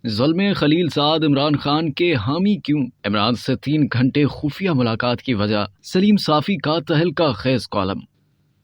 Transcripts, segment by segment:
ظلم خلیل زاد عمران خان کے حامی کیوں؟ عمران سے 3 گھنٹے خفیہ ملاقات کی وجہ، سلیم صافی کا تہلکہ خیز کالم۔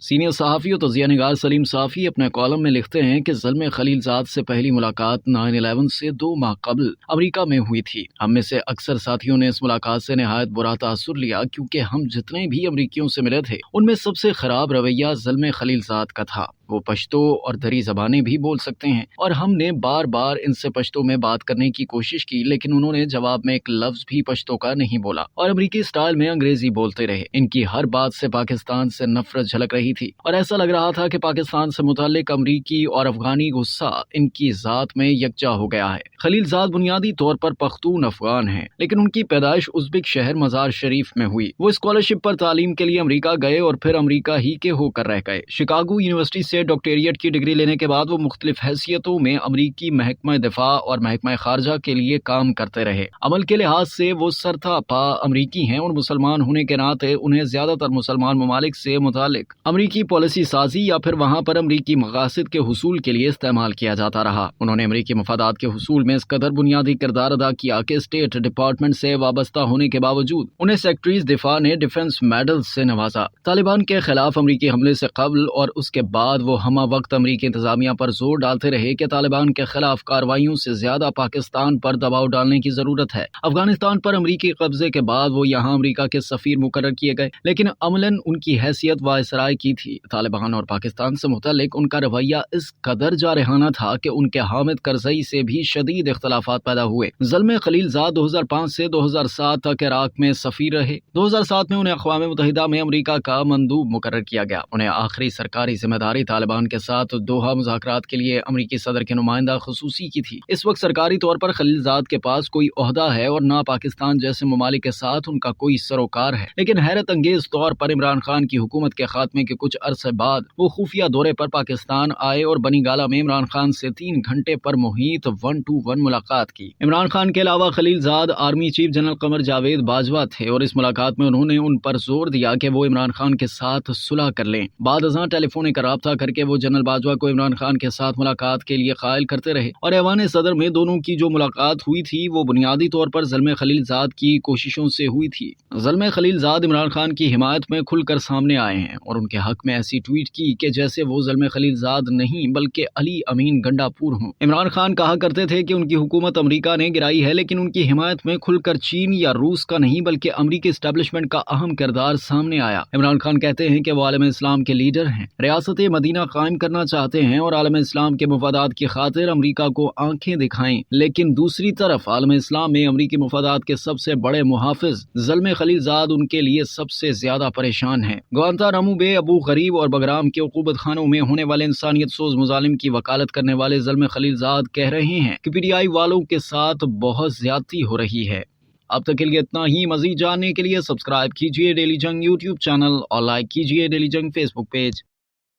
سینئر صحافی و تجزیہ نگار سلیم صافی اپنے کالم میں لکھتے ہیں کہ ظلم خلیل زاد سے پہلی ملاقات 9/11 سے 2 ماہ قبل امریکہ میں ہوئی تھی۔ ہم میں سے اکثر ساتھیوں نے اس ملاقات سے نہایت برا تاثر لیا، کیونکہ ہم جتنے بھی امریکیوں سے ملے تھے ان میں سب سے خراب رویہ ظلم خلیل زاد کا تھا۔ وہ پشتو اور دری زبانیں بھی بول سکتے ہیں، اور ہم نے بار بار ان سے پشتو میں بات کرنے کی کوشش کی، لیکن انہوں نے جواب میں ایک لفظ بھی پشتو کا نہیں بولا اور امریکی سٹائل میں انگریزی بولتے رہے۔ ان کی ہر بات سے پاکستان سے نفرت جھلک رہی تھی، اور ایسا لگ رہا تھا کہ پاکستان سے متعلق امریکی اور افغانی غصہ ان کی ذات میں یکجا ہو گیا ہے۔ خلیل زاد بنیادی طور پر پختون افغان ہیں، لیکن ان کی پیدائش ازبک شہر مزار شریف میں ہوئی۔ وہ اسکالرشپ پر تعلیم کے لیے امریکہ گئے اور پھر امریکہ ہی کے ہو کر رہ گئے۔ شکاگو یونیورسٹی سے ڈاکٹریٹ کی ڈگری لینے کے بعد وہ مختلف حیثیتوں میں امریکی محکمہ دفاع اور محکمہ خارجہ کے لیے کام کرتے رہے۔ عمل کے لحاظ سے وہ سرتا پا امریکی ہیں، اور مسلمان ہونے کے ناطے انہیں زیادہ تر مسلمان ممالک سے متعلق امریکی پالیسی سازی یا پھر وہاں پر امریکی مقاصد کے حصول کے لیے استعمال کیا جاتا رہا۔ انہوں نے امریکی مفادات کے حصول میں اس قدر بنیادی کردار ادا کیا کہ اسٹیٹ ڈپارٹمنٹ سے وابستہ ہونے کے باوجود انہیں سیکرٹریز دفاع نے ڈیفنس میڈل سے نوازا۔ طالبان کے خلاف امریکی حملے سے قبل اور اس کے بعد وہ ہمہ وقت امریکی انتظامیہ پر زور ڈالتے رہے کہ طالبان کے خلاف کارروائیوں سے زیادہ پاکستان پر دباؤ ڈالنے کی ضرورت ہے۔ افغانستان پر امریکی قبضے کے بعد وہ یہاں امریکہ کے سفیر مقرر کیے گئے، لیکن عملاً ان کی حیثیت وائسرائے کی تھی۔ طالبان اور پاکستان سے متعلق ان کا رویہ اس قدر جارحانہ تھا کہ ان کے حامد کرزئی سے بھی شدید اختلافات پیدا ہوئے۔ ظلم خلیل زاد 2005 سے 2007 تک عراق میں سفیر رہے۔ 2007 میں انہیں اقوام متحدہ میں امریکہ کا مندوب مقرر کیا گیا۔ انہیں آخری سرکاری ذمہ داری طالبان کے ساتھ دوحہ مذاکرات کے لیے امریکی صدر کے نمائندہ خصوصی کی تھی۔ اس وقت سرکاری طور پر خلیل زاد کے پاس کوئی عہدہ ہے اور نہ پاکستان جیسے ممالک کے ساتھ ان کا کوئی سروکار ہے، لیکن حیرت انگیز طور پر عمران خان کی حکومت کے خاتمے کے کچھ عرصے بعد وہ خفیہ دورے پر پاکستان آئے اور بنی گالہ میں عمران خان سے 3 گھنٹے پر محیط 1-to-1 ملاقات کی۔ عمران خان کے علاوہ خلیل زاد army chief general Qamar Javed Bajwa تھے، اور اس ملاقات میں انہوں نے ان پر زور دیا کہ وہ عمران خان کے ساتھ صلح کر لیں۔ بعد ازاں ٹیلی فونک رابطہ کر کے وہ جنرل باجوہ کو عمران خان کے ساتھ ملاقات کے لیے قائل کرتے رہے، اور ایوان صدر میں دونوں کی جو ملاقات ہوئی تھی وہ بنیادی طور پر ظلم خلیل زاد کی کوششوں سے ہوئی تھی۔ ظلم خلیل زاد عمران خان کی حمایت میں کھل کر سامنے آئے ہیں، اور ان کے حق میں ایسی ٹویٹ کی کہ جیسے وہ ظلم خلیل زاد نہیں بلکہ علی امین گنڈا پور ہوں۔ عمران خان کہا کرتے تھے کہ ان کی حکومت امریکہ نے گرائی ہے، لیکن ان کی حمایت میں کھل کر چین یا روس کا نہیں بلکہ امریکی اسٹیبلشمنٹ کا اہم کردار سامنے آیا۔ عمران خان کہتے ہیں کہ وہ عالم اسلام کے لیڈر ہیں، ریاست مدینہ قائم کرنا چاہتے ہیں اور عالم اسلام کے مفادات کی خاطر امریکہ کو آنکھیں دکھائیں، لیکن دوسری طرف عالم اسلام میں امریکی مفادات کے سب سے بڑے محافظ ظلم خلیل زاد ان کے لیے سب سے زیادہ پریشان ہیں۔ گوانتانامو بے، ابو غریب اور بگرام کے عقوبت خانوں میں ہونے والے انسانیت سوز مظالم کی وکالت کرنے والے ظلم خلیل زاد کہہ رہے ہیں کہ PTI والوں کے ساتھ بہت زیادتی ہو رہی ہے۔ اب تک کے لیے اتنا ہی۔ مزید جاننے کے لیے سبسکرائب کیجیے ڈیلی جنگ یوٹیوب چینل اور لائک کیجیے ڈیلی جنگ فیس بک پیج۔